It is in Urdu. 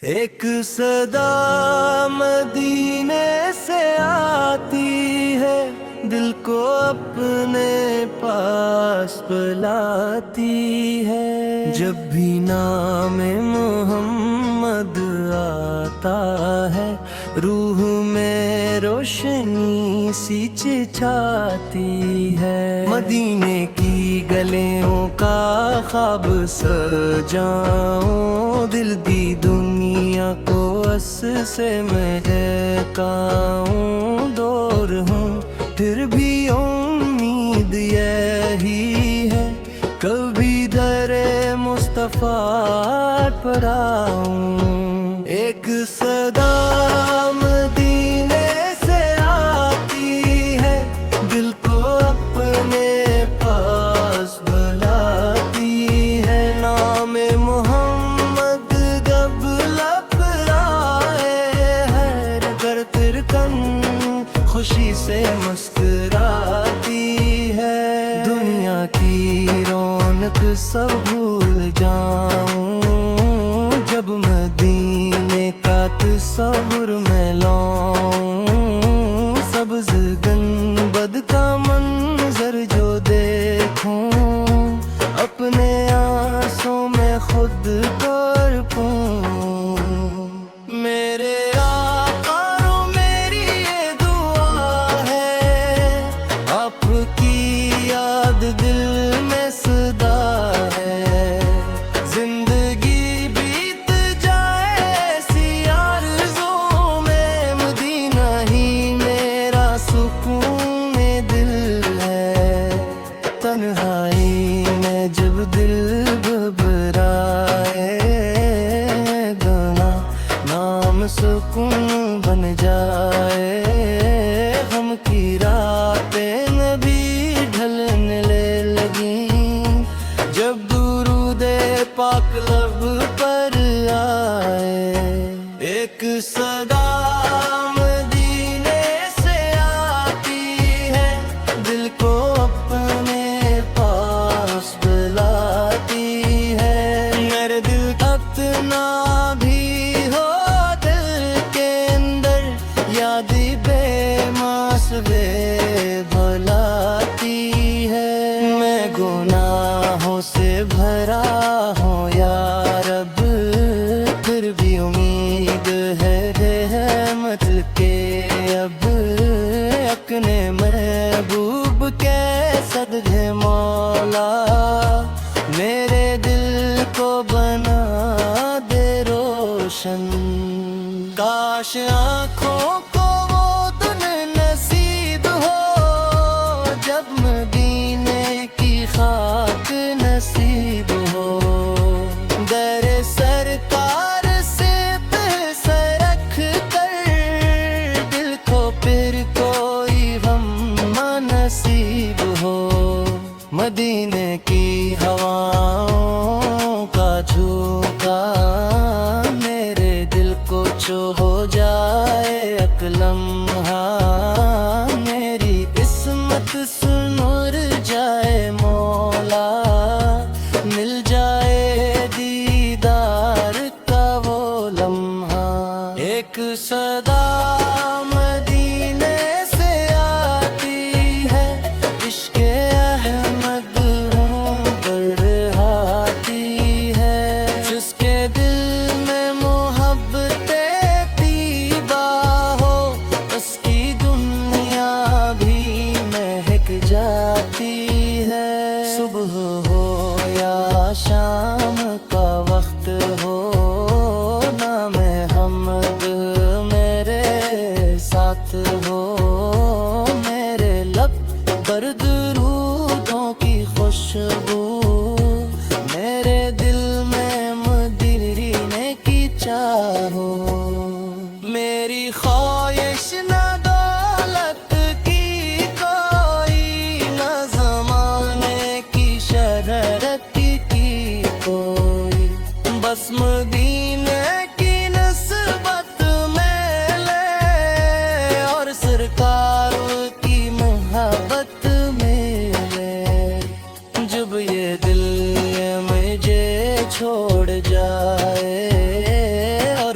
ایک صدا مدینے سے آتی ہے، دل کو اپنے پاس بلاتی ہے۔ جب بھی نام محمد آتا ہے، روح میں روشنی سی چچاتی ہے۔ مدینے کی گلیوں کا خواب سجاؤں، دل دی دنیا کو اس سے مہکاؤں۔ دور ہوں پھر بھی امید یہی ہے، کبھی در مصطفیٰ پر آؤں۔ ایک صدا مدینے سے آتی ہے، دل کو اپنے پاس بلاتی ہے۔ نام محمد جب لب آئے، ہر ترکن خوشی سے مسکراتی ہے۔ دنیا کی رونق سب بھول جاؤں، جب مدینے کا تصور میں لاؤں۔ سبز گنبد کا منظر جو دیکھوں، اپنے آنسوں میں خود تڑپوں۔ میرے دل میں صدا ہے، زندگی بیت جائے ایسی آرزوں میں، مدینہ ہی میرا سکون دل ہے۔ تنہائی میں جب دل گھبرائے، گانا نام سکون بن جائے۔ غم کی راتیں نبی ڈھلنے جب درود پاک لب پر آئے۔ ایک صدا مدینے سے آتی ہے، دل کو اپنے پاس بلاتی ہے۔ میرے دل اتنا بھی ہو دل کے اندر، یاد بے ماس بے بھلاتی ہے۔ میں گناہوں سے بھرا ہوں یا رب، پھر بھی امید ہے رحمت کے اب۔ اپنے محبوب کے صدقے مولا، میرے دل کو بنا دے روشن۔ کاش آنکھوں کو وہ دن نصیب ہو، جب مدینے کی خاک نصیب ہو۔ در سرکار سے سر رکھ کر، دل کو پھر کوئی غم نصیب ہو۔ مدینے کی ہواؤں کا جھونکا، میرے دل کو چھو ہو جائے ایک لمحہ۔ میری قسمت سنور جائے مولا، مل جائے دیدار کا وہ لمحہ۔ ایک صدا مدینے سے آتی ہے، عشق احمد ہوں بڑھاتی ہے۔ جس کے دل میں محبت طیبہ ہو، اس کی دنیا بھی مہک جاتی ہے۔ صبح ہو یا شام کا وقت ہو، نام حمد میرے ساتھ ہو۔ میرے لب پر درودوں کی خوشبو، میرے دل میں مدینے کی چاہو۔ میری خواہش نہ دولت کی کوئی، نہ زمانے کی شہرت کی کوئی، بس مدینے کی نسبت میں لے، اور سرکار کی محبت میں لے۔ جب یہ دل مجھے چھوڑ جائے، اور